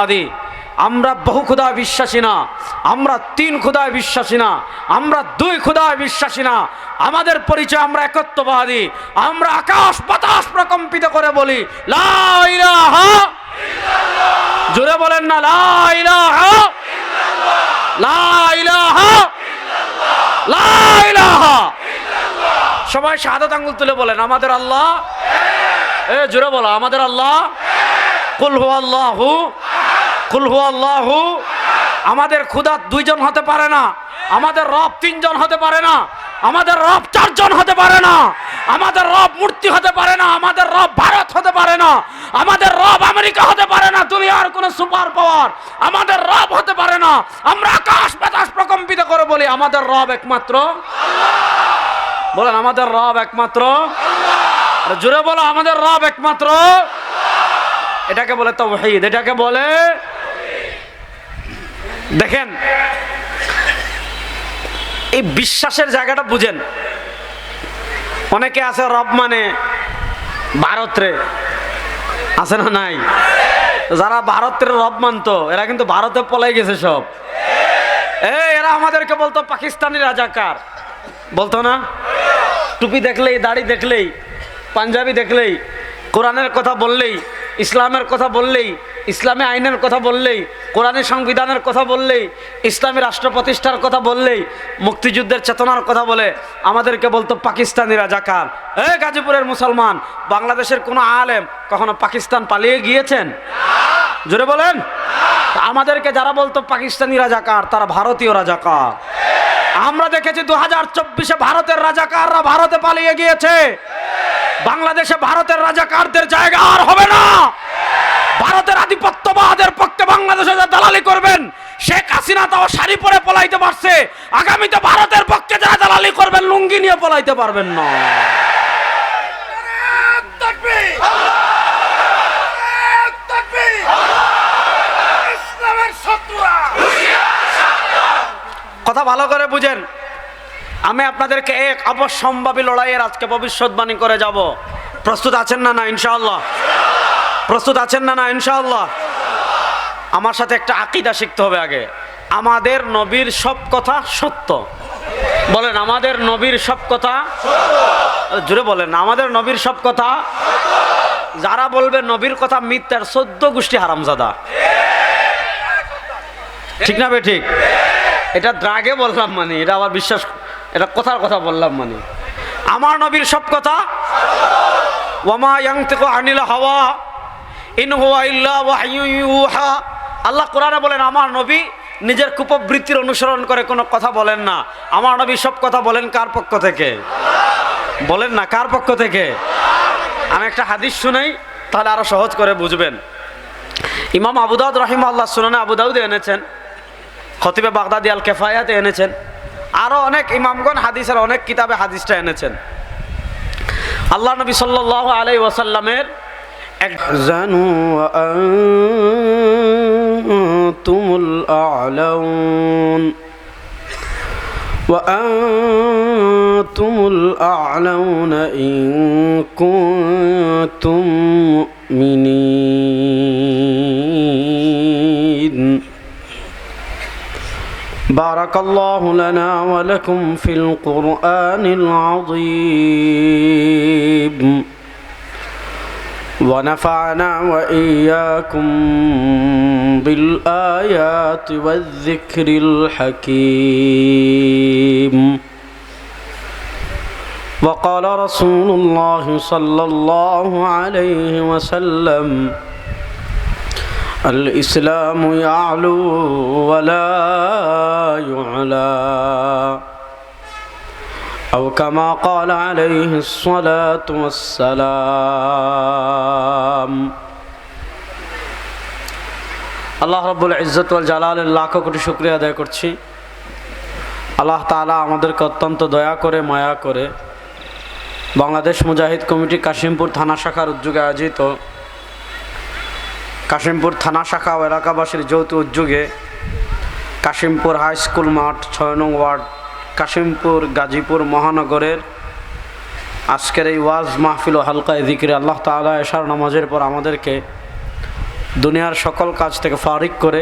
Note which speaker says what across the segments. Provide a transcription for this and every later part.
Speaker 1: আদি আমরা বহু খোদায় বিশ্বাসী না, আমরা তিন খোদায় বিশ্বাসী না, আমরা দুই খোদায় বিশ্বাসী না। আমাদের পরিচয় আমরা একত্ববাদী। আমরা আকাশ বাতাস প্রকম্পিত করে বলি লা ইলাহা ইল্লাল্লাহ। জোরে বলেন না লা ইলাহা ইল্লাল্লাহ, লা ইলাহা ইল্লাল্লাহ, লা ইলাহা ইল্লাল্লাহ। সবাই শাহাদাত আঙ্গুল তুলে বলেন আমাদের আল্লাহ এক। জোরে বলো আমাদের আল্লাহ এক। কুল হুয়াল্লাহু কুল হুয়াল্লাহু। আমাদের খোদা দুইজন হতে পারে না, আমাদের রব তিনজন হতে পারে না, আমাদের রব চারজন হতে পারে না, আমাদের রব মূর্তি হতে পারে না, আমাদের রব ভারত হতে পারে না, আমাদের রব আমেরিকা হতে পারে না, দুনিয়ার কোন সুপার পাওয়ার আমাদের রব হতে পারে না। আমরা আকাশ বাতাস প্রকম্পিত করে বলি আমাদের রব একমাত্র আল্লাহ। বলেন আমাদের রব একমাত্র আল্লাহ। জোরে বলো আমাদের রব একমাত্র আল্লাহ। এটাকে বলে তাওহীদ, এটাকে বলে। দেখেন এই বিশ্বাসের জায়গাটা বুঝেন। অনেকে আছে রব মানে ভারতরে, আছে না নাই? যারা ভারতের রব মানতো এরা কিন্তু ভারতে পলাই গেছে সব। এরা আমাদেরকে বলতো পাকিস্তানি রাজাকার, বলতো না? টুপি দেখলেই, দাড়ি দেখলেই, পাঞ্জাবি দেখলেই, কোরআনের কথা বললেই, ইসলামের কথা বললেই, ইসলামী আইনের কথা বললেই, কোরআনের সংবিধানের কথা বললেই, ইসলামী রাষ্ট্র প্রতিষ্ঠার কথা বললেই, মুক্তিযুদ্ধের চেতনার কথা বলে আমাদেরকে বলতো পাকিস্তানি রাজাকার। গাজীপুরের মুসলমান, বাংলাদেশের কোনো আলেম কখনো পাকিস্তান পালিয়ে গিয়েছেন? জোরে বলেন। আমাদেরকে যারা বলতো পাকিস্তানি রাজাকার তারা ভারতীয় রাজাকার। আমরা দেখেছি 2024-এ ভারতের রাজাকাররা ভারতে পালিয়ে গিয়েছে। বাংলাদেশে ভারতের রাজাকারদের জায়গা আর হবে না। ভারতের আধিপত্যবাদের পক্ষে বাংলাদেশে যারা দালালি করবেন, শেখ হাসিনা তাও শাড়ি পরে পলাইতে পারছে, আগামীতে ভারতের পক্ষে যারা দালালি করবেন লুঙ্গি নিয়ে পলাইতে পারবেন না। কথা ভালো করে বুঝেন। আমি আপনাদেরকে এক অবশ্যম্ভাবী লড়াইয়ের আজকে ভবিষ্যৎবাণী করে যাব। প্রস্তুত আছেন না? না ইনশাআল্লাহ প্রস্তুত আছেন না? না ইনশাআল্লাহ। আমার সাথে একটা আকীদা শিখতে হবে আগে। আমাদের নবীর সব কথা সত্য। বলেন আমাদের নবীর সব কথা সত্য। জোরে বলেন আমাদের নবীর সব কথা সত্য। যারা বলবে নবীর কথা মিথ্যার 14 গোষ্ঠী হারামজাদা। ঠিক না বে ঠিক? এটা দ্রাগে বললাম মানে, এটা আবার বিশ্বাস, এটা কথার কথা বললাম মানে। আমার নবীর সব কথা ওয়ামা ইয়ানতিকু আনিল হাওয়া ইন হুয়া ইল্লা ওয়াহয়ুন ইউহা। আল্লাহ কোরআনে বলেন আমার নবী নিজের কুপবৃত্তির অনুসরণ করে কোনো কথা বলেন না। আমার নবী সব কথা বলেন কার পক্ষ থেকে? বলেন না কার পক্ষ থেকে? আমি একটা হাদিস শুনাই, তাহলে আরো সহজ করে বুঝবেন। ইমাম আবু দাউদ রাহিমাহুল্লাহ সুনানে আবু দাউদে এনেছেন, খতিবে বাগদাদি আল কিফায়াতে এনেছেন, আরো অনেক ইমামগণ হাদিসের অনেক কিতাবে হাদিসটা এনেছেন। আল্লাহ নবী সাল্লাল্লাহু আলাইহি ওয়াসাল্লামের
Speaker 2: জানু আনতুমুল আ'লাউন ওয়া আনতুমুল আ'লাউন ইন কুনতুম মুমিনিন। بارك الله لنا ولكم في القرآن العظيم ونفعنا وإياكم بالآيات والذكر الحكيم. وقال رسول الله صلى الله عليه وسلم الإسلام يعلو ولا يعلى أو كما قال عليه الصلاة والسلام. আল্লাহ রাব্বুল ইজ্জত ওয়াল জালালের লাখ কোটি শুকরিয়া আদায় করছি। আল্লাহ তাআলা আমাদেরকে অত্যন্ত দয়া করে মায়া করে বাংলাদেশ মুজাহিদ কমিটি কাশিমপুর থানা শাখার উদ্যোগে আয়োজিত কাশিমপুর থানা শাখা ও এলাকাবাসীর যৌথ উদ্যোগে কাশিমপুর হাই স্কুল মাঠ 6 নং ওয়ার্ড কাশিমপুর গাজীপুর মহানগরের আজকের এই ওয়াজ মাহফিল ও হালকায়ে যিকরে আল্লাহ তাআলা এশার নামাজের পর আমাদেরকে দুনিয়ার সকল কাজ থেকে ফারিক করে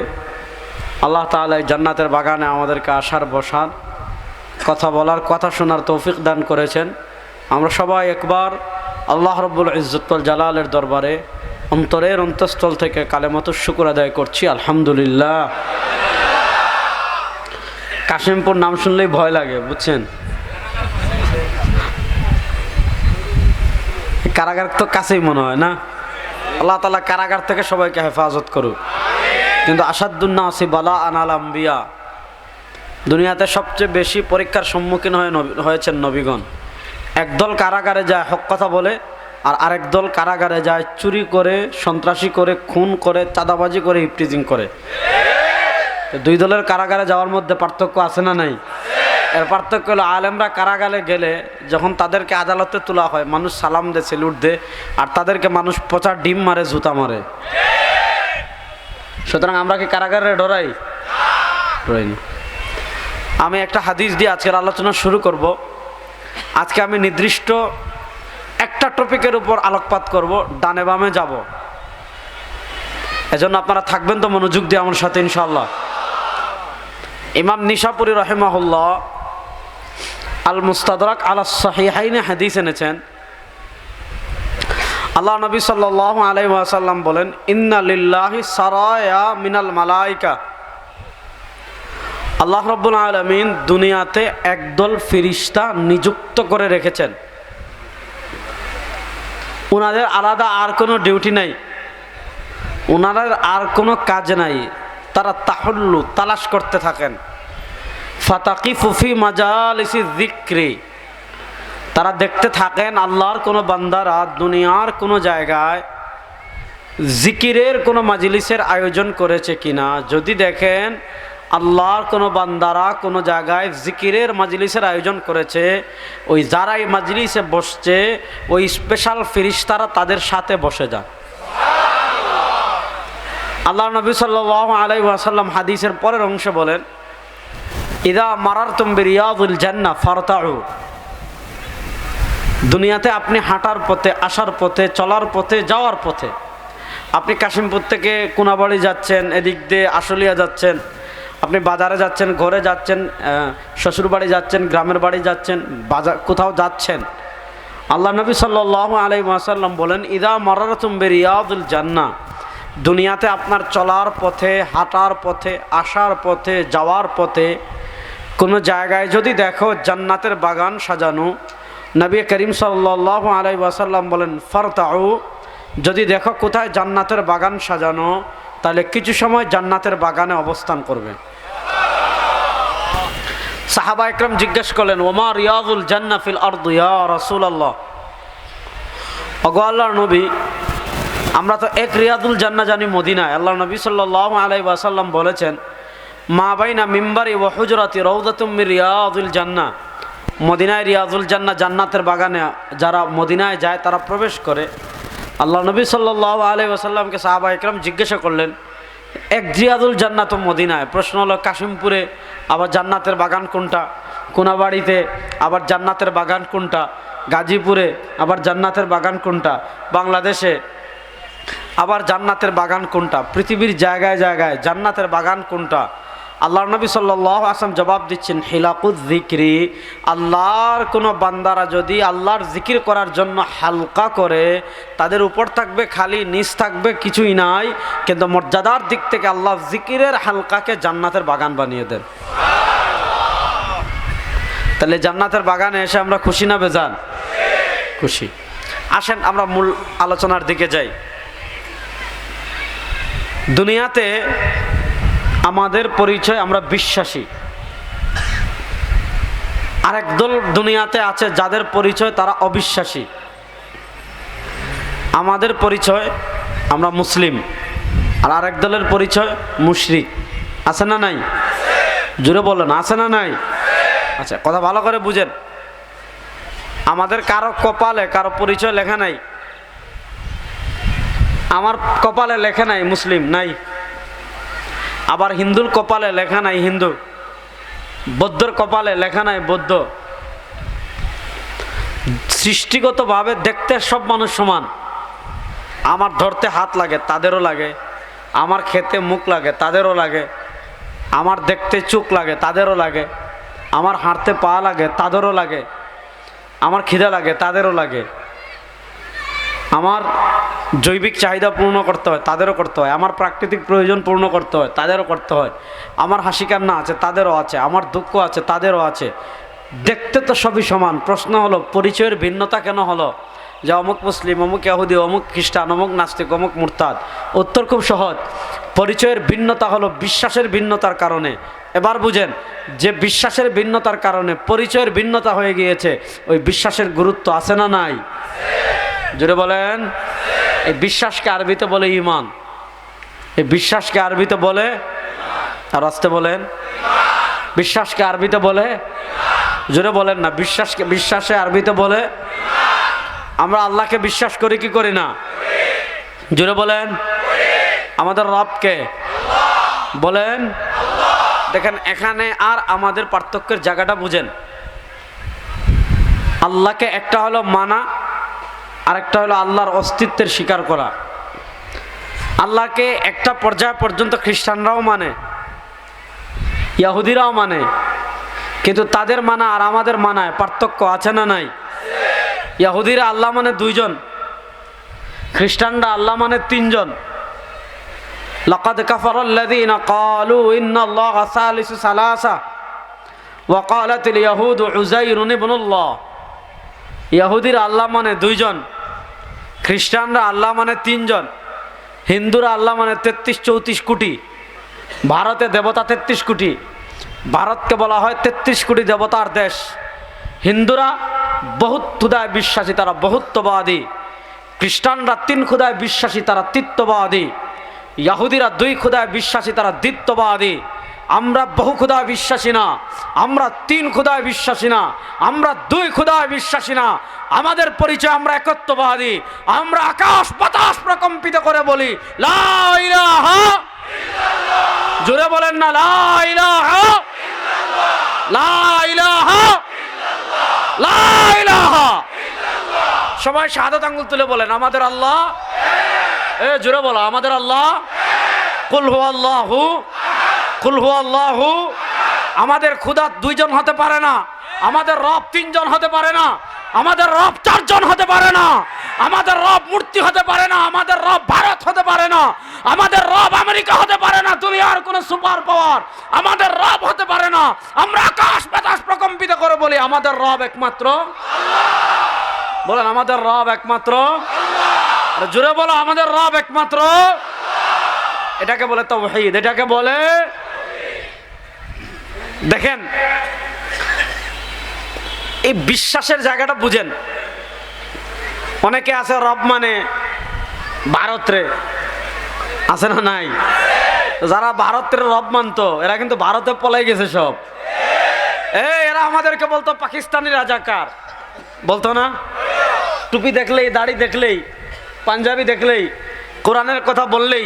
Speaker 2: আল্লাহ তাআলা এই জান্নাতের বাগানে আমাদেরকে আসার বসার, কথা বলার, কথা শোনার তৌফিক দান করেছেন। আমরা সবাই একবার আল্লাহ রব্বুল ইজ্জত ওয়াল জালালের দরবারে অন্তরের অন্তঃস্থল থেকে কালেমাতুশ শুকর আদায় করছি, আলহামদুলিল্লাহ। কাশিমপুর নাম শুনলেই ভয় লাগে, বুঝছেন? কারাগার তো কাছেই মনে হয় না? আল্লাহ তাআলা কারাগার থেকে সবাইকে হেফাজত করুক। কিন্তু আসাদুন্নাসি বালা আনাল আম্বিয়া, দুনিয়াতে সবচেয়ে বেশি পরীক্ষার সম্মুখীন হয়েছেন নবীগণ। একদল কারাগারে যায় হক কথা বলে, আর আরেক দল কারাগারে যায় চুরি করে, সন্ত্রাসী করে, খুন করে, চাঁদাবাজি করে, ইফটিজিং করে। দুই দলের কারাগারে যাওয়ার মধ্যে পার্থক্য আছে না নাই? এর পার্থক্য হলো আলেমরা কারাগারে গেলে যখন তাদেরকে আদালতে তোলা হয়, মানুষ সালাম দে, সেলুট দে, আর তাদেরকে মানুষ পচা ডিম মারে, জুতা মারে। সুতরাং আমরা কি কারাগারে ডরাই? ডরাই না। আমি একটা হাদিস দিয়ে আজকের আলোচনা শুরু করব। আজকে আমি নির্দিষ্ট একটা টপিকের উপর আলোকপাত করব, ডানে বামে যাব। এজন্য আপনারা থাকবেন তো মনোযোগ দিয়ে আমার সাথে ইনশাআল্লাহ। ইমাম নিশাপুরি রাহিমাহুল্লাহ আল মুস্তাদরাক আলা সহিহাইনে হাদিস এনেছেন। আল্লাহ নবী সাল্লাল্লাহু আলাইহি ওয়াসাল্লাম বলেন, ইন্না লিল্লাহি সারায়া মিনাল মালাইকা, আল্লাহ রাব্বুল আলামিন দুনিয়াতে একদল ফেরেশতা নিযুক্ত করে রেখেছেন। ওনাদের আলাদা আর কোনো ডিউটি নাই, ওনাদের আর কোনো কাজ নাই। তারা তাহল্লু, তালাশ করতে থাকেন। ফাতাকিফু ফি মাজালিসি যিকরি, তারা দেখতে থাকেন আল্লাহর কোনো বান্দারা দুনিয়ার কোনো জায়গায় জিকিরের কোনো মাজলিসের আয়োজন করেছে কিনা। যদি দেখেন আল্লাহর কোনো বান্দারা কোনো জায়গায় জিকিরের মাজলিসের আয়োজন করেছে, ওই যারা এই মাজলিসে বসছে ওই স্পেশাল ফেরেশতারা তাদের সাথে বসে যান। আল্লাহ নবী সাল্লাল্লাহু আলাইহি ওয়াসাল্লাম হাদিসের পরের অংশে বলেন, ইদা মারারতুম বিরিয়াদিল জান্নাহ ফারতাউ, দুনিয়াতে আপনি হাঁটার পথে, আসার পথে, চলার পথে, যাওয়ার পথে, আপনি কাশিমপুর থেকে কোনাবাড়ি যাচ্ছেন, এদিক দিয়ে আশুলিয়া যাচ্ছেন, আপনি বাজারে যাচ্ছেন, ঘরে যাচ্ছেন, শ্বশুরবাড়ি যাচ্ছেন, গ্রামের বাড়ি যাচ্ছেন, বাজার কোথাও যাচ্ছেন, আল্লাহ নবী সাল্লাল্লাহু আলাইহি ওয়াসাল্লাম বলেন, ইদা মারারতুম বিরিয়াদিল জান্নাহ, দুনিয়াতে আপনার চলার পথে, হাঁটার পথে, আসার পথে, যাওয়ার পথে কোনো জায়গায় যদি দেখো জান্নাতের বাগান সাজানো, নবী করিম সাল্লাল্লাহু আলাইহি ওয়াসাল্লাম বলেন ফারতাউ, যদি দেখো কোথায় জান্নাতের বাগান সাজানো, তাহলে কিছু সময় জান্নাতের বাগানে অবস্থান করবে। সাহাবা একরাম জিজ্ঞেস করলেন, ওমা রিয়াদুল জান্নাহ ফিল আরদি ইয়া রাসূলুল্লাহ, ওগো আল্লাহর নবী, আমরা তো এক রিয়াদুল জান্নাহ জানি মদিনায়। আল্লাহ নবী সাল্লাল্লাহু আলাইহি ওয়াসাল্লাম বলেছেন, মা বাইনা মিম্বারি ওয়া হুজরাতি রাউদাতুম মির রিয়াদুল জান্নাহ, মদিনায় রিয়াদুল জান্নাহ, জান্নাতের বাগানে যারা মদিনায় যায় তারা প্রবেশ করে। আল্লাহ নবী সাল্লাল্লাহু আলাইহি ওয়াসাল্লামকে সাহাবা একরাম জিজ্ঞাসা করলেন, এক রিয়াদুল জান্নাহ তো মদিনায়, প্রশ্ন হলো কাশিমপুরে আবার জান্নাতের বাগান কোনটা, কোনাবাড়িতে আবার জান্নাতের বাগান কোনটা, গাজীপুরে আবার জান্নাতের বাগান কোনটা, বাংলাদেশে আবার জান্নাতের বাগান কোনটা, পৃথিবীর জায়গায় জায়গায় জান্নাতের বাগান কোনটা। আল্লাহর নবী সাল্লাল্লাহু আলাইহি ওয়াসাল্লাম জবাব দিচ্ছেন, হিলাকুয যিকরি, আল্লাহর কোনো বান্দারা যদি আল্লাহর জিকির করার জন্য হালকা করে, তাদের উপর থাকবে খালি, নিচ থাকবে কিছুই নাই, কিন্তু মর্যাদার দিক থেকে আল্লাহ জিকিরের হালকাকে জান্নাতের বাগান বানিয়ে দেন। তাহলে জান্নাতের বাগানে এসে আমরা খুশি না বেজান? খুশি। আসেন আমরা মূল আলোচনার দিকে যাই। দুনিয়াতে আমাদের পরিচয় আমরা বিশ্বাসী, আরেক দল দুনিয়াতে আছে যাদের পরিচয় তারা অবিশ্বাসী। আমাদের পরিচয় আমরা মুসলিম, আর আরেক দলের পরিচয় মুশরিক। আছে না নাই? জোরে বলেন, আছে না নাই? আচ্ছা, কথা ভালো করে বুঝেন। আমাদের কারো কপালে কারো পরিচয় লেখা নাই। আমার কপালে লেখা নাই মুসলিম, নাই। আবার হিন্দুর কপালে লেখা নাই হিন্দু, বৌদ্ধর কপালে লেখা নাই বৌদ্ধ। সৃষ্টিগতভাবে দেখতে সব মানুষ সমান। আমার ধরতে হাত লাগে, তাদেরও লাগে। আমার খেতে মুখ লাগে তাদেরও লাগে, আমার দেখতে চোখ লাগে তাদেরও লাগে, আমার হাঁটতে পা লাগে তাদেরও লাগে, আমার খিদে লাগে তাদেরও লাগে, আমার জৈবিক চাহিদা পূর্ণ করতে হয় তাদেরও করতে হয়, আমার প্রাকৃতিক প্রয়োজন পূর্ণ করতে হয় তাদেরও করতে হয়, আমার হাসি কান্না আছে তাদেরও আছে, আমার দুঃখ আছে তাদেরও আছে। দেখতে তো সবই সমান। প্রশ্ন হলো পরিচয়ের ভিন্নতা কেন হলো? যে অমুক মুসলিম, অমুক ইহুদি, অমুক খ্রিস্টান, অমুক নাস্তিক, অমুক মুরতাদ। উত্তর খুব সহজ, পরিচয়ের ভিন্নতা হলো বিশ্বাসের ভিন্নতার কারণে। এবার বুঝেন, যে বিশ্বাসের ভিন্নতার কারণে পরিচয়ের ভিন্নতা হয়ে গিয়েছে, ওই বিশ্বাসের গুরুত্ব আছে না নাই? জোরে বলেন। এই বিশ্বাসকে আরবিতে বলে ঈমান। এই বিশ্বাসকে আরবিতে বলে, আর আসতে বলেন, বিশ্বাসকে আরবিতে বলে, জোরে বলেন না, বিশ্বাসে আরবিতে বলে। আমরা আল্লাহকে বিশ্বাস করি কি করি না? জোরে বলেন। আমাদের রবকে বলেন। দেখেন এখানে আর আমাদের পার্থক্যের জায়গাটা বুঝেন। আল্লাহকে একটা হলো মানা, আরেকটা হলো আল্লাহর অস্তিত্বের স্বীকার করা। আল্লাহকে একটা পর্যায় পর্যন্ত খ্রিস্টানরাও মানে, ইহুদিরাও মানে, কিন্তু তাদের মানা আর আমাদের মানায় পার্থক্য আছে না নাই? ইহুদিরা আল্লাহ মানে 2 জন, খ্রিস্টানরা আল্লাহ মানে 3 জন। লাকাদ কাফারাল্লাযীনা ক্বালু ইন্নাল্লাহা সালিসু সালাসা ওয়া ক্বালাতিল ইয়াহুদু উযাইরুন ইবনুল্লাহ। ইহুদিরা আল্লাহ মানে 2 জন, খ্রিস্টানরা আল্লাহ মানে 3 জন, হিন্দুরা আল্লাহ মানে 33-34 কোটি। ভারতে দেবতা 33 কোটি। ভারতকে বলা হয় 33 কোটি দেবতার দেশ। হিন্দুরা বহুত খুদায় বিশ্বাসী, তারা বহুত্ববাদী। খ্রিস্টানরা 3 খুদায় বিশ্বাসী, তারা তৃত্ববাদী। ইহুদিরা 2 খুদায় বিশ্বাসী, তারা দ্বিত্ববাদী। আমরা বহু খুদায় বিশ্বাসী না, আমরা 3 খুদায় বিশ্বাসী না, আমরা 2 খুদায় বিশ্বাসী না। আমাদের পরিচয় আমরা একত্ববাদী। আমরা আকাশ বাতাস প্রকম্পিত করে বলি লা ইলাহা ইল্লাল্লাহ। জোরে বলেন না, লা ইলাহা ইল্লাল্লাহ, লা ইলাহা ইল্লাল্লাহ, লা ইলাহা ইল্লাল্লাহ। সবাই শাহাদাত আঙ্গুল তুলে বলেন আমাদের আল্লাহ এক। জোরে বলো আমাদের আল্লাহ এক। কুল হুয়াল্লাহু আহাদ, কুল হুয়াল্লাহু আহাদ। আমাদের খোদা 2 জন হতে পারে না, আমাদের রব 3 জন হতে পারে না, আমাদের রব 4 জন হতে পারে না, আমাদের রব মূর্তি হতে পারে না, আমাদের রব ভারত হতে পারে না, আমাদের রব আমেরিকা হতে পারে না, দুনিয়ার কোন সুপার পাওয়ার আমাদের রব হতে পারে না। আমরা আকাশ বাতাস প্রকম্পিত করে বলি আমাদের রব একমাত্র আল্লাহ। বলেন আমাদের রব একমাত্র আল্লাহ। জোরে বলো আমাদের রব একমাত্র আল্লাহ। এটাকে বলে তাওহীদ, এটাকে বলে। দেখেন এই বিশ্বাসের জায়গাটা বুঝেন। অনেকে আছে রব মানে ভারতরে, আছে না নাই? যারা ভারতের রব মানতো এরা কিন্তু ভারতে পলাই গেছে সব। এরা আমাদেরকে বলতো পাকিস্তানি রাজাকার, বলতো না? টুপি দেখলেই, দাড়ি দেখলেই, পাঞ্জাবি দেখলেই, কোরআনের কথা বললেই,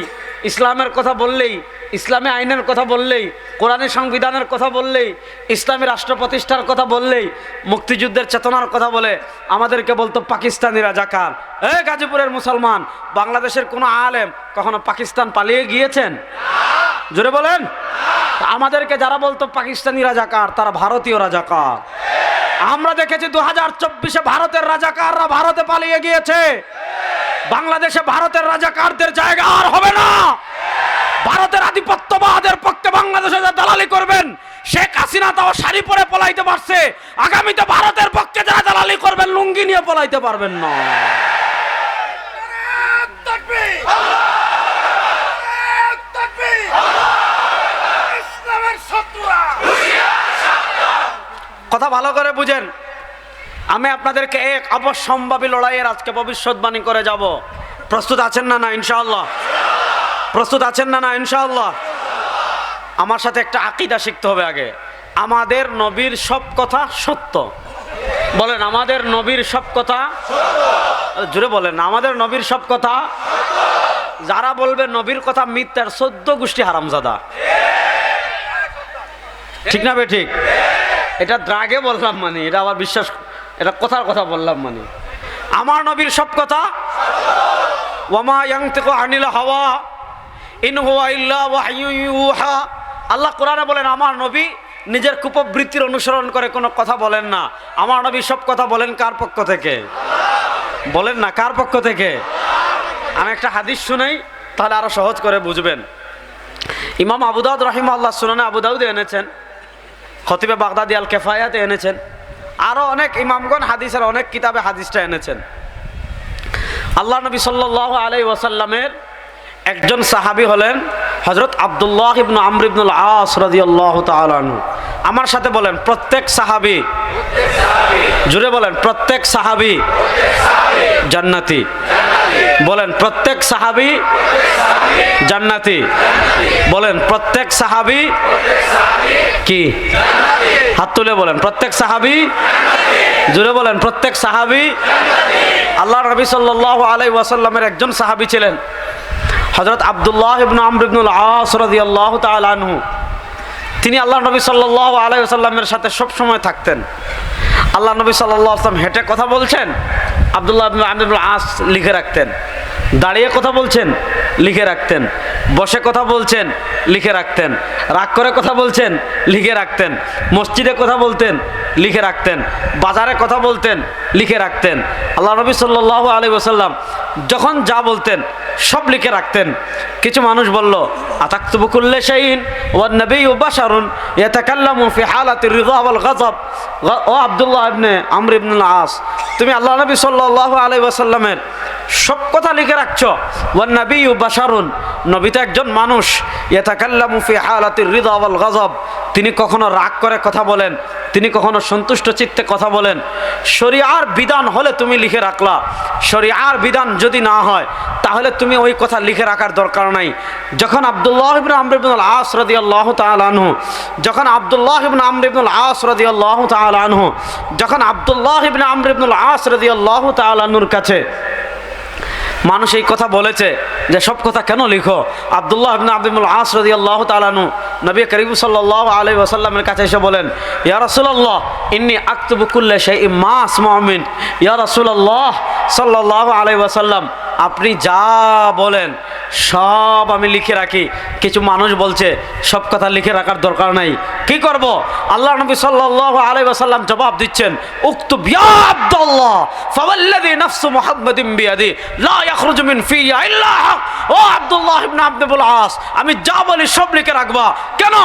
Speaker 2: ইসলামের কথা বললেই, ইসলামী আইনের কথা বললেই, কোরআনী সংবিধানের কথা বললেই, ইসলামী রাষ্ট্র প্রতিষ্ঠার কথা বললেই, মুক্তিযুদ্ধের চেতনার কথা বলে আমাদেরকে বলতো পাকিস্তানি রাজাকার। গাজীপুরের মুসলমান, বাংলাদেশের কোনো আলেম কখনো পাকিস্তান পালিয়ে গিয়েছেন? জোরে বলেন। আমাদেরকে যারা বলতো পাকিস্তানি রাজাকার, তারা ভারতীয় রাজাকার। আমরা দেখেছি 2024-এ ভারতের রাজাকাররা ভারতে পালিয়ে গিয়েছে। বাংলাদেশে ভারতের রাজাকারদের জায়গা আর হবে না। ভারতের আধিপত্যবাদের পক্ষে বাংলাদেশে যারা দালালি করবেন, শেখ হাসিনা তাও শাড়ি পরে পলাইতে পারছে, আগামীতে ভারতের পক্ষে যারা দালালি করবেন লুঙ্গি নিয়ে পলাইতে পারবেন না। কথা ভালো করে বুঝেন। আমি আপনাদেরকে এক অবশ্যম্ভাবী লড়াইয়ের আজকে ভবিষ্যৎবাণী করে যাব। প্রস্তুত আছেন না? না ইনশাআল্লাহ। প্রস্তুত আছেন না? না ইনশাআল্লাহ। আমার সাথে একটা আকীদা শিখতে হবে আগে। আমাদের নবীর সব কথা সত্য। বলেন আমাদের নবীর সব কথা সত্য। জোরে বলেন আমাদের নবীর সব কথা সত্য। যারা বলবে নবীর কথা মিথ্যার 14 গোষ্ঠী হারামজাদা। ঠিক না বে ঠিক? এটা দ্রাগে বললাম মানে, এটা আবার বিশ্বাস, এটা কথার কথা বললাম মানে। আমার নবীর সব কথা ওয়ামা ইয়ানতিকু আনিল হাওয়া
Speaker 1: ইন হুয়া ইল্লা ওয়াহয়ু ইউহা। আল্লাহ কোরআনে বলেন আমার নবী নিজের কুপবৃত্তির অনুসরণ করে কোনো কথা বলেন না। আমার নবী সব কথা বলেন কার পক্ষ থেকে? বলেন না, কার পক্ষ থেকে? আমি একটা হাদিস শুনাই, তাহলে আরো সহজ করে বুঝবেন। ইমাম আবু দাউদ রাহিমাহুল্লাহ সুনানে আবু দাউদে এনেছেন, খতিবে বাগদাদি আল কেফায়াতে এনেছেন, আরো অনেক ইমামগণ হাদিসের অনেক কিতাবে হাদিসটা এনেছেন। আল্লাহ নবী সাল্লাল্লাহু আলাইহি ওয়াসাল্লামের একজন সাহাবী হলেন হযরত আব্দুল্লাহ ইবনে আমর ইবনে আল-আস রাদিয়াল্লাহু তাআলা আনহু। আমার সাথে বলেন প্রত্যেক সাহাবী, জোরে বলেন প্রত্যেক সাহাবী জান্নাতি। বলেন প্রত্যেক সাহাবী জান্নাতি। বলেন প্রত্যেক সাহাবী কি? হাত তুলে বলেন প্রত্যেক সাহাবী। জোরে বলেন প্রত্যেক সাহাবী। আল্লাহ নবী সাল্লাল্লাহু আলাইহি ওয়াসাল্লামের একজন সাহাবী ছিলেন হযরত আব্দুল্লাহ ইবনে আমর ইবনে আল-আস রাদিয়াল্লাহু তাআলা আনহু। তিনি আল্লাহ নবী সাল্লাল্লাহু আলাইহি ওয়াসাল্লামের সাথে সব সময় থাকতেন। আল্লাহ নবী সাল্লাল্লাহু আলাইহি ওয়াসাল্লাম হেঁটে কথা বলছেন, আব্দুল্লাহ ইবনে আমর ইবনে আল-আস লিখে রাখতেন। দাঁড়িয়ে কথা বলছেন, লিখে রাখতেন। বসে কথা বলছেন, লিখে রাখতেন। রাগ করে কথা বলছেন, লিখে রাখতেন। মসজিদে কথা বলতেন, লিখে রাখতেন। বাজারে কথা বলতেন, লিখে রাখতেন। আল্লাহ নবী সাল্লাল্লাহু আলাইহি ওয়াসাল্লাম যখন যা বলতেন সব লিখে রাখতেন। কিছু মানুষ বলল, আতাকতুবু কুল্লা শাইইন ওয়ান নাবিয়্যু বাশারুন ইয়াতাকাল্লামু ফি হালাতির রিযা ওয়াল গাযব। ও আব্দুল্লাহ ইবনে আমর ইবনে আল-আস, তুমি আল্লাহ নবী সাল্লাল্লাহু আলাইহি ওয়াসাল্লামের সব কথা লিখে রাখছো। ওয়ান নাবিয়্যু বাশারুন, নবী তো একজন মানুষ। ইয়াতাকাল্লামু ফি হালাতির রিযা ওয়াল গাযব, তিনি কখনো রাগ করে কথা বলেন, তিনি কখনো সন্তুষ্ট চিত্তে কথা বলেন। শরিয়ার বিধান হলে তুমি লিখে রাখলা, শরিয়ার বিধান যদি না হয় তাহলে তুমি ওই কথা লিখে রাখার দরকার নাই। যখন আব্দুল্লাহ ইবনে আমর ইবনে আল-আস রাদিয়াল্লাহু তাআলা আনহু, যখন আব্দুল্লাহ ইবনে আমর ইবনে আল-আস রাদিয়াল্লাহু তাআলা আনহু, যখন আব্দুল্লাহ ইবনে আমর ইবনে আল-আস রাদিয়াল্লাহু তাআলা আনহুর কাছে মানুষ এই কথা বলেছে যে সব কথা কেন লিখো, আব্দুল্লাহ ইবনে আমর ইবনে আল-আস রাদিয়াল্লাহু তাআলা আনহু নবী করিম সাল্লাল্লাহু আলাইহি ওয়াসাল্লামের কাছে এসে বলেন, ইয়া রাসূলুল্লাহ ইন্নী আকতুবু কুল্লা শাইইন মা আসমাউ মিন। ইয়া রাসূলুল্লাহ সাল্লাল্লাহু আলাইহি ওয়াসাল্লাম, আপনি যা বলেন সব আমি লিখে রাখি। কিছু মানুষ বলছে সব কথা লিখে রাখার দরকার নাই, কি করব? আল্লাহ নবী সাল্লাল্লাহু আলাইহি ওয়াসাল্লাম জবাব দিচ্ছেন, উকতুব ইয়া আব্দুল্লাহ ফাওয়াল্লাযী নাফসু মুহাম্মাদিন বিয়াদি লা ইয়াখরুজু মিন ফিয়া ইল্লা হক। ও আব্দুল্লাহ ইবনে আব্দুল আস, আমি যা বলি সব লিখে রাখবা। কেন?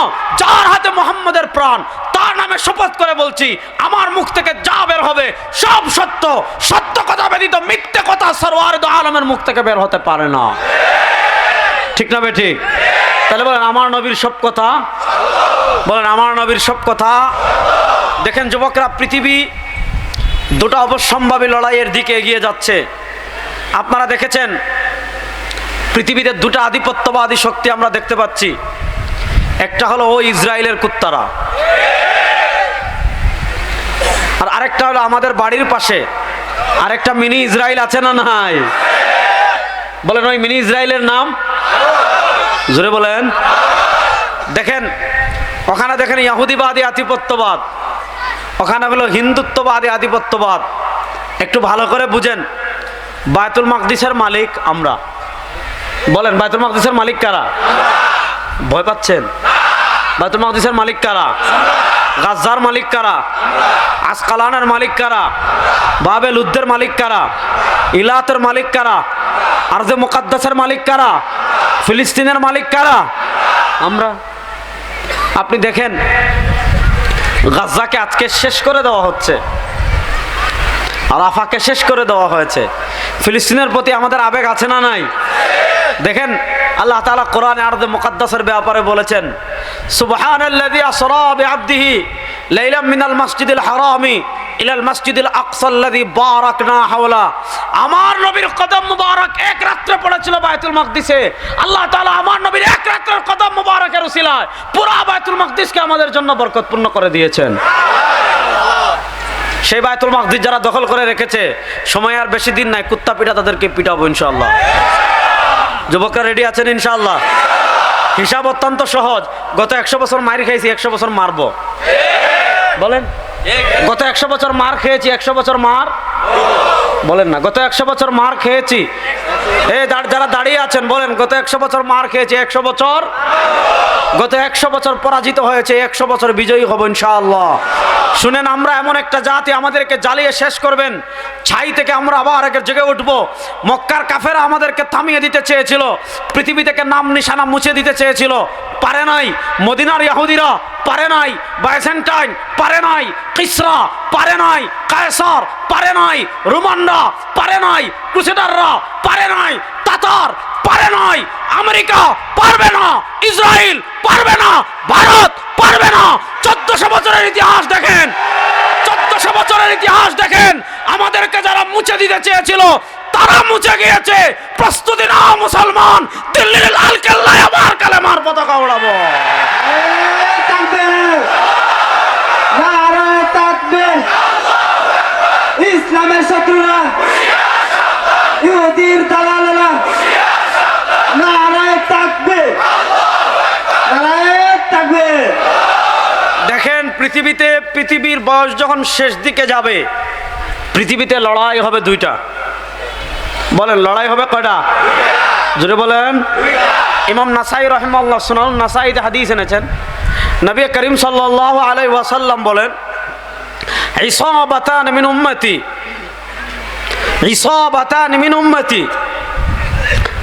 Speaker 1: যার হাতে মুহাম্মাদের প্রাণ, তার নামে শপথ করে বলছি, আমার মুখ থেকে যা বের হবে সব সত্য। সত্য কথা ব্যতীত মিথ্যে কথা সরওয়ার দু আলমের মুখ থেকে বের হতে পারে না। ঠিক না বেঠিক? তাহলে বলেন আমার নবীর সব কথা, বলেন আমার নবীর সব কথা। দেখেন যুবকরা, পৃথিবী দুটো অবশ্যম্ভাবী লড়াইয়ের দিকে এগিয়ে যাচ্ছে। আপনারা দেখেছেন পৃথিবীতে দুটো আধিপত্যবাদী শক্তি আমরা দেখতে পাচ্ছি। একটা হলো ওই ইসরায়েলের কুত্তারা, আর আরেকটা হলো আমাদের বাড়ির পাশে আরেকটা মিনি ইসরায়েল আছে না নাই? বলেন ওই মিনি ইসরায়েলের নাম জোরে বলেন। দেখেন ওখানে দেখেন ইহুদিবাদী আধিপত্যবাদ, ওখানে হলো হিন্দুত্ববাদী আধিপত্যবাদ। একটু ভালো করে বুঝেন, বায়তুল মাকদিসের মালিক আমরা। বলেন বায়তুল মাকদিসের মালিক কারা? ভয় পাচ্ছেন? বায়তুল মাকদিসের মালিক কারা? গাজ্জার মালিক কারা? আসকালানের মালিক কারা? বাবে লুদ্দের মালিক কারা? ইলাতের মালিক কারা? আরজে মুকাদ্দাসের মালিক কারা? ফিলিস্তিনের মালিক কারা? আমরা। আপনি দেখেন গাজ্জাকে আজকে শেষ করে দেওয়া হচ্ছে, রাফাকে শেষ করে দেওয়া হয়েছে। ফিলিস্তিনের প্রতি আমাদের আবেগ আছে না নাই? দেখেন আল্লাহ তাআলা কোরআনে আরজে মুকাদ্দাসের ব্যাপারে বলেছেন, সুবহানাল্লাযী আসরা বিআবদিহি লাইলাম মিনাল মাসজিদিল হারামি ইলাল মাসজিদিল আকসাল্লাযী বারাকনা হাওলা। আমার নবীর কদম মুবারক এক রাত্রে পড়েছিল বায়তুল মাকদিসে। আল্লাহ তাআলা আমার নবীর এক রাত্রের কদম মুবারকের উসিলায় পুরো বায়তুল মাকদিসকে আমাদের জন্য বরকতপূর্ণ করে দিয়েছেন। সেই বায়তুল মাকদিস যারা দখল করে রেখেছে, সময় আর বেশি দিন নাই, কুত্তা পিটা তাদেরকে পিটাবো ইনশাআল্লাহ। যুবকরা রেডি আছেন ইনশাআল্লাহ? হিসাব অত্যন্ত সহজ। গত 100 বছর মার খেয়েছি, 100 বছর মারবো। বলেন গত 100 বছর মার খেয়েছি, 100 বছর মার বলেন না। গত 100 বছর মার খেয়েছি, যারা দাঁড়িয়ে আছেন বলেন, গত 100 বছর মার খেয়েছে, 100 বছর, গত 100 বছর পরাজিত হয়েছে, 100 বছর বিজয়ী হব ইনশাআল্লাহ। শুনেন, আমরা এমন একটা জাতি, আমাদেরকে জ্বালিয়ে শেষ করবেন, ছাই থেকে আমরা আবার আগে জেগে উঠব। মক্কার কাফেরা আমাদেরকে থামিয়ে দিতে চেয়েছিল, পৃথিবী থেকে নাম নিশানা মুছে দিতে চেয়েছিল, পারে নাই। মদিনার ইহুদিরা পারে নাই, বাইজেন্টাইন পারে নাই, কিসরা পারে নাই, কায়সার পারে নাই, রোমানরা পারে নাই, ক্রুসেডাররা পারে নাই, তাতার পারে নাই, আমেরিকা পারবে না, ইসরায়েল পারবে না, ভারত পারবে না। 1400 বছরের ইতিহাস দেখেন, 1400 বছরের ইতিহাস দেখেন। আমাদেরকে যারা মুছে দিতে চেয়েছিল তারা মুছে গিয়েছে। প্রস্তুতি নাও মুসলমান, দিল্লির লাল কেল্লায় আবার কালেমার পতাকা ওড়াবো।
Speaker 3: ইসলামের শত্রুরা, ইহুদির দালালেরা, নারায়ে তাকবীর, নারায়ে তাকবীর।
Speaker 1: দেখেন, পৃথিবীর বয়স যখন শেষ দিকে যাবে, পৃথিবীতে লড়াই হবে দুইটা। বলেন, লড়াই হবে কয়টা? জোরে বলেন। ইমাম নাসাই রাহিমাহুল্লাহ সুনান নাসাইতে হাদিস এনেছেন, নবী করিম সাল্লাল্লাহু আলাইহি ওয়াসাল্লাম বলেন, ইসাবাতান মিন উম্মতি, ইসাবাতান মিন উম্মতি।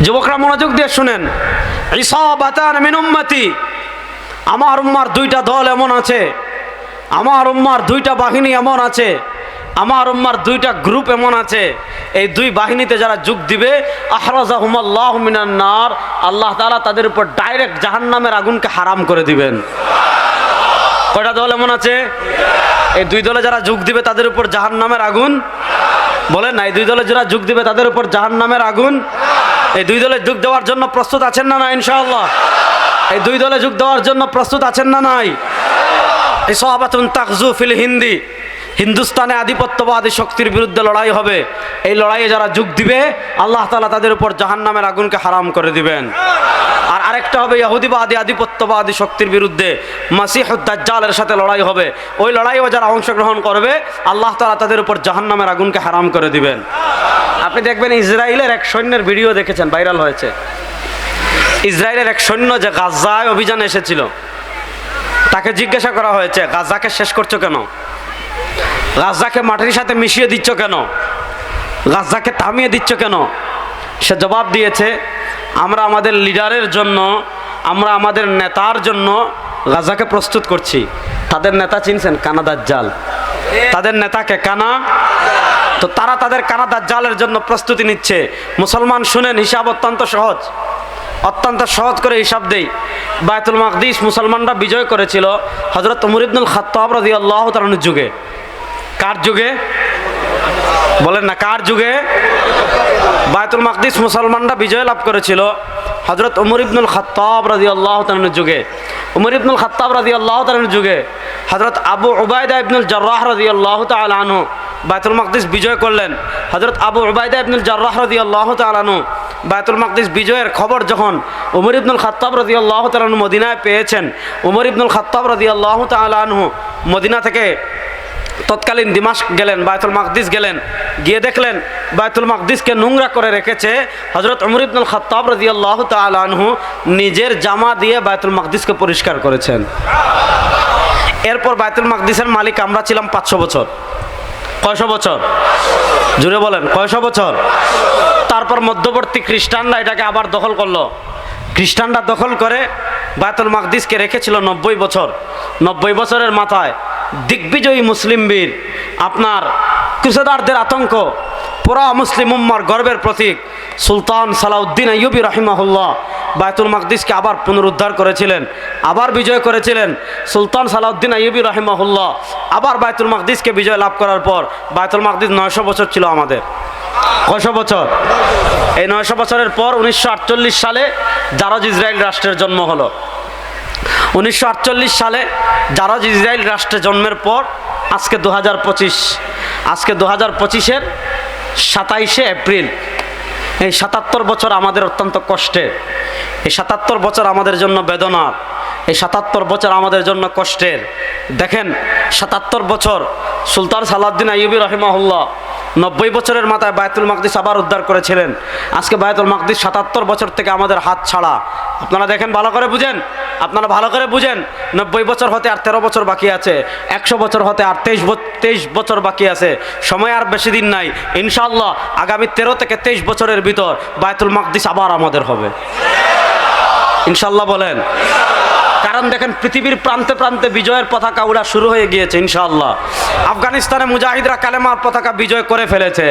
Speaker 1: যুবকরা মনোযোগ দিয়ে শুনেন, ইসাবাতান মিন উম্মতি, আমার উম্মার দুইটা দল এমন আছে, আমার উম্মার দুইটা বাহিনী এমন আছে, আমার উম্মার দুইটা গ্রুপ এমন আছে, এই দুই বাহিনীতে যারা যোগ দিবে, আহরাজাহুমাল্লাহু মিনান নার, আল্লাহ তাআলা তাদের উপর ডাইরেক্ট জাহান্নামের আগুনকে হারাম করে দিবেন। কয়টা দল এমন আছে? এই দুই দলে যারা যোগ দিবে তাদের উপর জাহান্নামের আগুন। বলেন না, এই দুই দলে যারা যোগ দিবে তাদের উপর জাহান্নামের আগুন। এই দুই দলে যোগ দেওয়ার জন্য প্রস্তুত আছেন না? না ইনশাআল্লাহ। এই দুই দলে যোগ দেওয়ার জন্য প্রস্তুত আছেন না? নাই। ইসাবাতুন তাগজু ফিল হিন্দি, হিন্দুস্তানে আধিপত্যবাদী শক্তির বিরুদ্ধে লড়াই হবে। এই লড়াইয়ে যারা যোগ দিবে, আল্লাহ তাআলা তাদের উপর জাহান্নামের আগুনকে হারাম করে দিবেন। আর আরেকটা হবে ইহুদিবাদী আধিপত্যবাদী শক্তির বিরুদ্ধে, মাসিহুদ দাজ্জালের সাথে লড়াই হবে। ওই লড়াইয়ে যারা অংশগ্রহণ করবে, আল্লাহ তাআলা তাদের উপর জাহান্নামের আগুনকে হারাম করে দিবেন। আপনি দেখবেন, ইসরায়েলের এক সৈন্যের ভিডিও দেখেছেন, ভাইরাল হয়েছে। ইসরায়েলের এক সৈন্য যে গাজায় অভিযানে এসেছিল, তাকে জিজ্ঞাসা করা হয়েছে, গাজাকে শেষ করছো কেন? গাজাকে মাটির সাথে মিশিয়ে দিচ্ছ কেন? গাজাকে থামিয়ে দিচ্ছ কেন? সে জবাব দিয়েছে, আমরা আমাদের লিডারের জন্য, আমরা আমাদের নেতার জন্য গাজাকে প্রস্তুত করছি। তাদের নেতা চিনছেন? কানা দাজ্জাল। তাদের নেতাকে কানা, তো তারা তাদের কানা দাজ্জালের জন্য প্রস্তুতি নিচ্ছে। মুসলমান শুনেন, হিসাব অত্যন্ত সহজ, অত্যন্ত সহজ করে হিসাব দেই। বায়তুল মাকদিস মুসলমানরা বিজয় করেছিল হযরত ওমর ইবনুল খাত্তাব রাদিয়াল্লাহু তাআলার যুগে। কার যুগে? বলেন না, কার যুগে? বায়তুল মাকদিস মুসলমানরা বিজয় লাভ করেছিল হযরত ওমর ইবনুল খাত্তাব রাদিয়াল্লাহু তাআলার যুগে। ওমর ইবনুল খাত্তাব রাদিয়াল্লাহু তাআলার যুগে হযরত আবু উবাইদা ইবনুল জাররাহ রাদিয়াল্লাহু তাআলা আনহু বায়তুল মাকদিস বিজয় করলেন। হযরত আবু উবাইদা ইবনুল জাররাহ রাদিয়াল্লাহু তাআলা আনহু বায়তুল মাকদিস বিজয়ের খবর যখন ওমর ইবনুল খাত্তাব রাদিয়াল্লাহু তাআলা আনহু মদিনায় পেয়েছেন, ওমর ইবনুল খাত্তাব রাদিয়াল্লাহু তাআলা আনহু মদিনা থেকে তৎকালীন দিমাশক গেলেন, বায়তুল মাকদিস গেলেন, গিয়ে দেখলেন বায়তুল মাকদিসকে নোংরা করে রেখেছে। হযরত ওমর ইবনুল খাত্তাব রাদিয়াল্লাহু তাআলা আনহু নিজের জামা দিয়ে বায়তুল মাকদিসকে পরিষ্কার করেছেন। এরপর বায়তুল মাকদিসের মালিক আমরা ছিলাম 500 বছর। কয়শো বছর? জুড়ে বলেন, কয়শো বছর? তারপর মধ্যবর্তী খ্রিস্টানরা এটাকে আবার দখল করলো। খ্রিস্টানরা দখল করে বায়তুল মাকদিসকে রেখেছিল 90 বছর। 90 বছরের মাথায় দিগ্বিজয়ী মুসলিম বীর, আপনার ক্রুসেডারদের আতঙ্ক, পুরা মুসলিম উম্মার গর্বের প্রতীক সুলতান সালাউদ্দিন আইয়ুবী রাহিমাহুল্লাহ বায়তুল মাকদিসকে আবার পুনরুদ্ধার করেছিলেন, আবার বিজয় করেছিলেন। সুলতান সালাউদ্দিন আইয়ুবী রাহিমাহুল্লাহ আবার বায়তুল মাকদিসকে বিজয় লাভ করার পর বায়তুল মাকদিস 900 বছর ছিল আমাদের। কয়শো বছর? এই 900 বছরের পর 1948 সালে জারজ ইসরায়েল রাষ্ট্রের জন্ম হলো। 1948 সালে জারজ ইসরায়েল রাষ্ট্রে জন্মের পর আজকে 2025, আজকে 2025-এর 27শে এপ্রিল। এই 77 বছর আমাদের অত্যন্ত কষ্টের, এই 77 বছর আমাদের জন্য বেদনার, এই 77 বছর আমাদের জন্য কষ্টের। দেখেন, 77 বছর সুলতান সালাউদ্দিন আইয়ুবী রাহিমাহুল্লাহ
Speaker 2: 90 বছরের মাথায় বায়তুল মাকদিস আবার উদ্ধার করেছিলেন। আজকে বায়তুল মাকদিস 77 বছর থেকে আমাদের হাত ছাড়া। আপনারা দেখেন, ভালো করে বুঝেন, আপনারা ভালো করে বুঝেন। 90 বছর হতে আর 13 বছর বাকি আছে, 100 বছর হতে আর 23 বছর বাকি আছে। সময় আর বেশি দিন নাই। ইনশাআল্লাহ আগামী 13 থেকে 23 বছরের ভিতর বায়তুল মাকদিস আবার আমাদের হবে। ইনশাআল্লাহ বলেন। কারণ দেখেন, পৃথিবীর প্রান্তে প্রান্তে বিজয়ের পতাকা উড়া শুরু হয়ে গিয়েছে ইনশাআল্লাহ। আফগানিস্তানে মুজাহিদরা কালেমার পতাকা বিজয় করে ফেলেছে।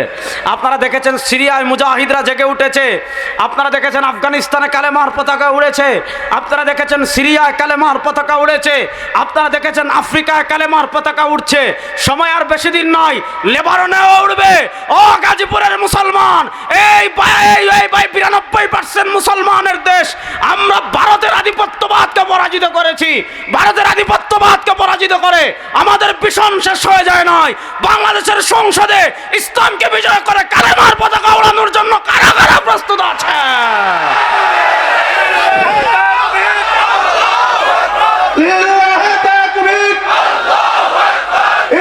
Speaker 2: আপনারা দেখেছেন সিরিয়ায় মুজাহিদরা জেগে উঠেছে। আপনারা দেখেছেন আফগানিস্তানে কালেমার পতাকা উড়েছে। আপনারা দেখেছেন সিরিয়ায় কালেমার পতাকা উড়েছে। আপনারা দেখেছেন আফ্রিকায় কালেমার পতাকা উঠছে। সময় আর বেশি দিন নয়, লেবাননেও উড়বে। ও গাজীপুরের মুসলমান, এই 92% মুসলমানের দেশ। আমরা ভারতের আধিপত্যবাদকে পরাজিত করেছি। ভারতের আধিপত্যবাদকে পরাজিত করে আমাদের ভীষণ শেষ হয়ে যায় নয়, বাংলাদেশের সংসদে ইসলামকে বিজয় করে কালেমার পতাকা উড়ানোর জন্য কারা কারা প্রস্তুত আছে?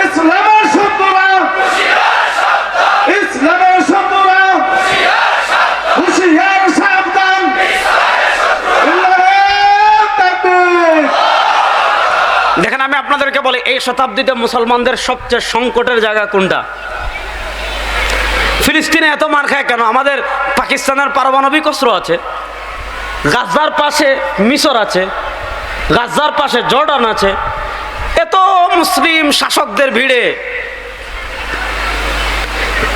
Speaker 3: ইসলামের শত্রুরা, ইসলামের শত্রুরা, হুঁশিয়ার সাবধান।
Speaker 2: দেখেন, আমি আপনাদেরকে বলি, এই শতাব্দীতে মুসলমানদের সবচেয়ে সংকটের জায়গা কোনটা? ফিলিস্তিনে এত মার খায় কেন? আমাদের পাকিস্তানের পারমাণবিক অস্ত্র আছে, গাজার পাশে মিশর আছে, গাজার পাশে জর্ডান আছে। এত মুসলিম শাসকদের ভিড়ে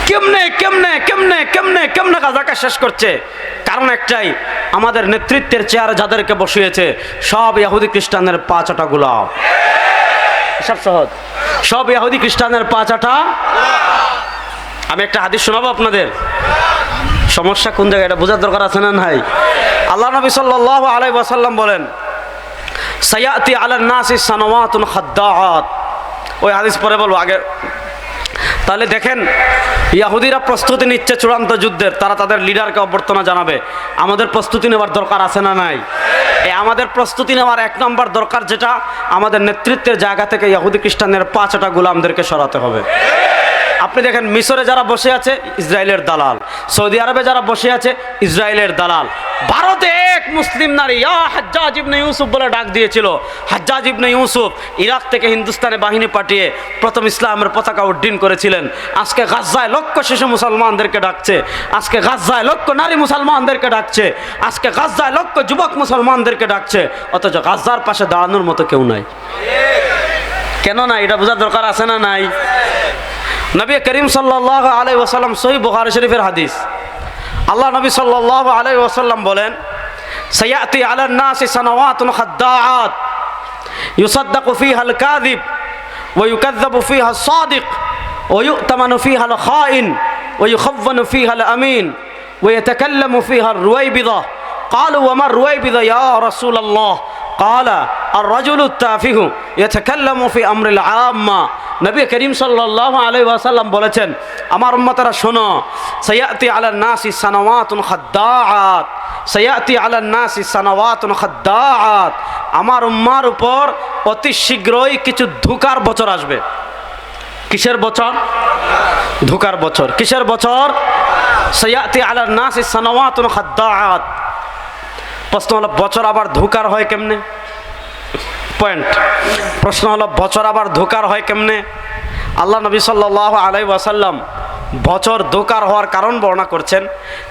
Speaker 2: কেমনে কেমনে কেমনে কেমনে কেমনে গাজাকে শেষ করছে? কারণ একটাই, আমাদের নেতৃত্বের চেয়ারে যাদেরকে বসিয়েছে সব ইহুদি খ্রিস্টানের পা চাটা গোলাম। সব সহজ, সব ইহুদি খ্রিস্টানের পা চাটা। আমি একটা হাদিস শোনাবো আপনাদের। সমস্যা কোন জায়গায় এটা বোঝার দরকার আছে না নাই? আল্লাহ নবী সাল্লাল্লাহু আলাইহি ওয়াসাল্লাম বলেন, সায়াতি আলান নাসি সানাওয়াতুন খাদ্দাআত। ওই হাদিস পরে বলবো, আগে তাহলে দেখেন, ইহুদিরা প্রস্তুতি নিচ্ছে চূড়ান্ত যুদ্ধের। তারা তাদের লিডারকে অভ্যর্থনা জানাবে। আমাদের প্রস্তুতি নেওয়ার দরকার আছে না নাই? এই আমাদের প্রস্তুতি নেওয়ার 1 নম্বর দরকার যেটা, আমাদের নেতৃত্বের জায়গা থেকে ইহুদি খ্রিস্টানের 5টা গোলামদেরকে সরাতে হবে। আপনি দেখেন, মিশরে যারা বসে আছে ইসরায়েলের দালাল, সৌদি আরবে যারা বসে আছে ইসরায়েলের দালাল। ভারতে এক মুসলিম নারী হাজ্জাজ ইবনে ইউসুফ বলে ডাক দিয়েছিল। হাজ্জাজ ইবনে ইউসুফ ইরাক থেকে হিন্দুস্তানে বাহিনী পাঠিয়ে প্রথম ইসলামের পতাকা উড্ডীন করেছিলেন। আজকে গাজায় লক্ষ শিশু মুসলমানদেরকে ডাকছে, আজকে গাজায় লক্ষ নারী মুসলমানদেরকে ডাকছে, আজকে গাজায় লক্ষ যুবক মুসলমানদেরকে ডাকছে। অথচ গাজার পাশে দাঁড়ানোর মতো কেউ নাই। কেন না? এটা বোঝার দরকার আছে না নাই? নবী করিম সাল্লাল্লাহু আলাইহি ওয়াসাল্লাম, সহিহ বুখারী শরীফের হাদিস, আল্লাহ নবী সাল্লাল্লাহু আলাইহি ওয়াসাল্লাম বলেন, সায়াতি আলান নাসি সানাওয়াতুন খাদ্দাআত ইউসাদ্দাকু ফিহাল কাযিব ওয়া ইউকাযযাবু ফিহা সাদিক ওয়া ইউতামানু ফিহাল খাইন ওয়া ইউখাওয়ানু ফিহাল আমিন ওয়া ইয়াতাকাল্লামু ফিহার রুয়াইবিদা। قالوا وما الرويبضة يا رسول الله؟ قال الرجل التافه يتكلم في أمر العامة। নবী করিম সাল্লাল্লাহু আলাইহি ওয়াসাল্লাম বলেছেন, আমার উম্মতরা শোনো, সায়াতি আলান নাসি সানাওয়াতুন খাদ্দাআত, সায়াতি আলান নাসি সানাওয়াতুন খাদ্দাআত। আমার উম্মার উপর অতি শীঘ্রই কিছু ধোঁকার বছর আসবে। কিসের বছর? ধোঁকার বছর। কিসের বছর? সায়াতি আলান নাসি সানাওয়াতুন খাদ্দাআত। প্রশ্ন হলো, বছর আবার ধোঁকার হয় কেমনে? পয়েন্ট। প্রশ্ন হলো, বছর আবার ধোঁকার হয় কেমনে? আল্লাহ নবী সাল্লাল্লাহু আলাইহি ওয়াসাল্লাম বছর ধোঁকার হওয়ার কারণ বর্ণনা করছেন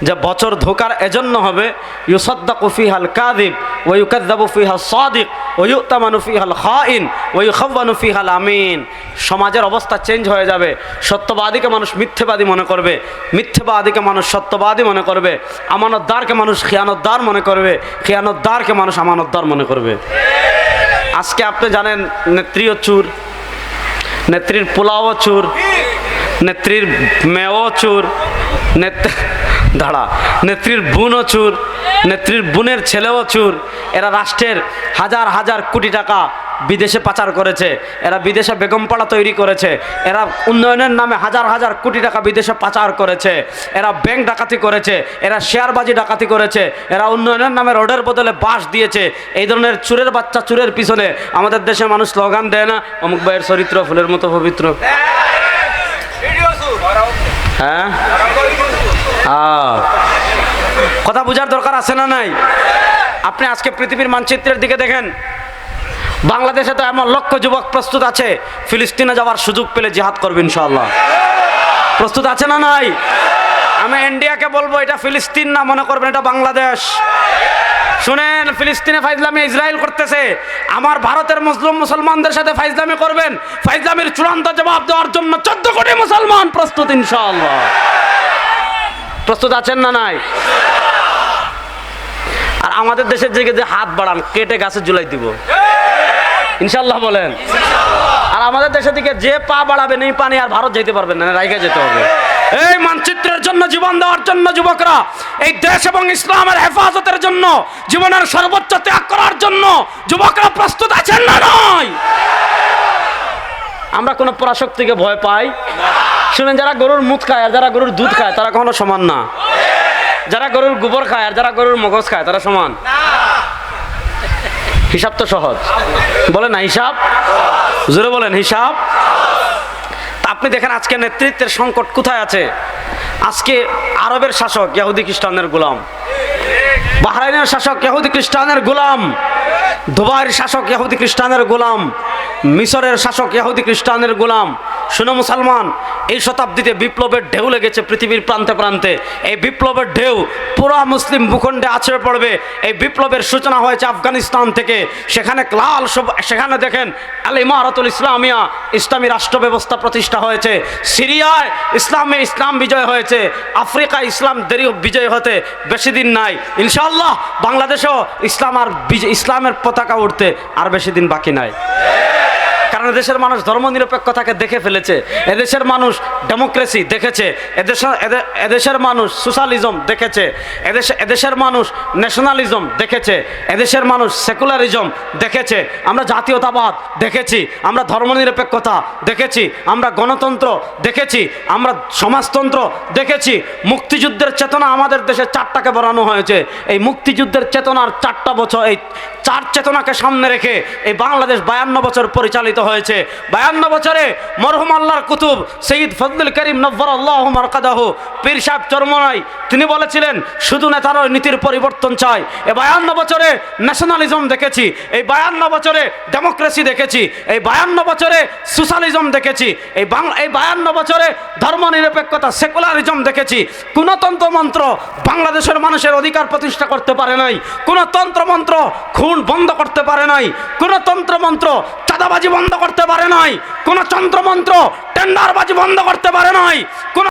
Speaker 2: যে বছর ধোঁকার এজন্য হবে, ইউসাদ্দাকু ফিহাল কাযিব ওয়া ইউকাযযাবু ফিহা সাদিক ওয়া ইউতামানু ফিহাল খাইন ওয়া ইউখাওয়ানু ফিহাল আমিন। সমাজের অবস্থা চেঞ্জ হয়ে যাবে। সত্যবাদীকে মানুষ মিথ্যেবাদী মনে করবে, মিথ্যেবাদীকে মানুষ সত্যবাদী মনে করবে, আমানতদারকে মানুষ খিয়ানতদার মনে করবে, খিয়ানতদারকে মানুষ আমানতদার মনে করবে। আজকে আপনি জানেন, নেত্রীও চুর, নেত্রীর পোলাও চুর, নেত্রীর মেয়েও চুর, নেত্রীর বোনও চুর, নেত্রীর বোনের ছেলেও চুর। এরা রাষ্ট্রের হাজার হাজার কোটি টাকা বিদেশে পাচার করেছে, এরা বিদেশে বেগমপাড়া তৈরি করেছে, এরা উন্নয়নের নামে হাজার হাজার কোটি টাকা বিদেশে পাচার করেছে, এরা ব্যাংক ডাকাতি করেছে, এরা শেয়ারবাজি ডাকাতি করেছে, এরা উন্নয়নের নামে রোডের বদলে বাঁশ দিয়েছে। এই ধরনের চুরের বাচ্চা চুরের পিছনে আমাদের দেশে মানুষ স্লোগান দেয় না, অমুক ভাইয়ের চরিত্র ফুলের মতো পবিত্র।
Speaker 1: হ্যাঁ, কথা বোঝার দরকার আছে না নাই? আপনি আজকে পৃথিবীর মানচিত্রের দিকে দেখেন, বাংলাদেশে তো এমন লক্ষ যুবক প্রস্তুত আছে ফিলিস্তিনে যাওয়ার সুযোগ পেলে জিহাদ করবে ইনশাআল্লাহ। প্রস্তুত আছে না নাই? আমি ইন্ডিয়াকে বলবো এটা ফিলিস্তিন না, মনে করবেন এটা বাংলাদেশ। শুনেন, ফিলিস্তিনে ফাইজলামি ইসরায়েল করতেছে, আমার ভারতের মুসলিম মুসলমানদের সাথে ফাইজলামি করবেন, ফাইজলামির চূড়ান্ত জবাব দেওয়ার জন্য 14 কোটি মুসলমান প্রস্তুত ইনশাআল্লাহ। প্রস্তুত আছেন না নাই? আর আমাদের দেশের দিকে যে হাত বাড়ান, কেটে গাছে ঝুলাই দিব ইনশাআল্লাহ বলেন। আর আমাদের দেশের দিকে যে পা বাড়াবে নেই পানি আর ভারত যেতে পারবেন না, রাইগা যেতে হবে। এই মানচিত্রের জন্য জীবন দেওয়ার জন্য যুবকরা, এই দেশ এবং ইসলামের হেফাজতের জন্য জীবনের সর্বোচ্চ ত্যাগ করার জন্য যুবকরা প্রস্তুত আছেন না নয়? আমরা কোনো পরাশক্তিকে ভয় পাই? শুনেন, যারা গরুর মুখ খায় আর যারা গরুর দুধ খায় তারা কখনো সমান না। যারা গরুর গোবর খায় আর যারা গরুর মগজ খায় তারা সমান? হিসাব তো সহজ, বলে না হিসাব? জোরে বলেন হিসাব। তা আপনি দেখেন আজকে নেতৃত্বের সংকট কোথায় আছে। আজকে আরবের শাসক ইহুদি খ্রিস্টানের গোলাম, বাহরাইনের শাসক ইহুদি খ্রিস্টানের গোলাম, দুবাইয়ের শাসক ইহুদি খ্রিস্টানের গোলাম, মিশরের শাসক ইহুদি খ্রিস্টানের গোলাম। শুনো মুসলমান, এই শতাব্দীতে বিপ্লবের ঢেউ লেগেছে পৃথিবীর প্রান্তে প্রান্তে। এই বিপ্লবের ঢেউ পুরো মুসলিম ভূখণ্ডে আছড়ে পড়বে। এই বিপ্লবের সূচনা হয়েছে আফগানিস্তান থেকে। সেখানে দেখেন আল ইমারাতুল ইসলামিয়া, ইসলামী রাষ্ট্র ব্যবস্থা প্রতিষ্ঠা হয়েছে। সিরিয়ায় ইসলাম বিজয় হয়েছে। আফ্রিকায় ইসলাম দেরি বিজয় হতে বেশি দিন নাই। ইনশাআল্লাহ বাংলাদেশেও ইসলামের পতাকা উঠতে আর বেশি দিন বাকি নাই। কারণ এদেশের মানুষ ধর্মনিরপেক্ষতাকে দেখে ফেলেছে, এদেশের মানুষ ডেমোক্রেসি দেখেছে, এদেশের মানুষ সোশ্যালিজম দেখেছে, এদেশের মানুষ ন্যাশনালিজম দেখেছে, এদেশের মানুষ সেকুলারিজম দেখেছে, আমরা জাতীয়তাবাদ দেখেছি, আমরা ধর্মনিরপেক্ষতা দেখেছি, আমরা গণতন্ত্র দেখেছি, আমরা সমাজতন্ত্র দেখেছি। মুক্তিযুদ্ধের চেতনা আমাদের দেশে 4টাকে বানানো হয়েছে। এই মুক্তিযুদ্ধের চেতনার 4টা বছর, এই 4 চেতনাকে সামনে রেখে এই বাংলাদেশ 52 বছর পরিচালিত হয়েছে। 52 বছরে মরহুম আল্লাহর কুতুব সৈয়দ ফজলুল করিম নব্বরাল্লাহু মারকাদাহু পীর সাহেব চরমনাই তিনি বলেছিলেন, শুধু নেতার নীতির পরিবর্তন চাই। এই 52 বছরে ন্যাশনালিজম দেখেছি, এই 52 বছরে ডেমোক্রেসি দেখেছি, এই 52 বছরে সোশ্যালিজম দেখেছি, এই 52 বছরে ধর্মনিরপেক্ষতা সেকুলারিজম দেখেছি। কোন তন্ত্রমন্ত্র বাংলাদেশের মানুষের অধিকার প্রতিষ্ঠা করতে পারে নাই, কোন তন্ত্রমন্ত্র খুন বন্ধ করতে পারে নাই, কোন তন্ত্রমন্ত্র চাঁদাবাজি বন্ধ করতে পারে নাই, কোন তন্ত্রমন্ত্র টেন্ডারবাজি বন্ধ করতে পারে নাই, কোন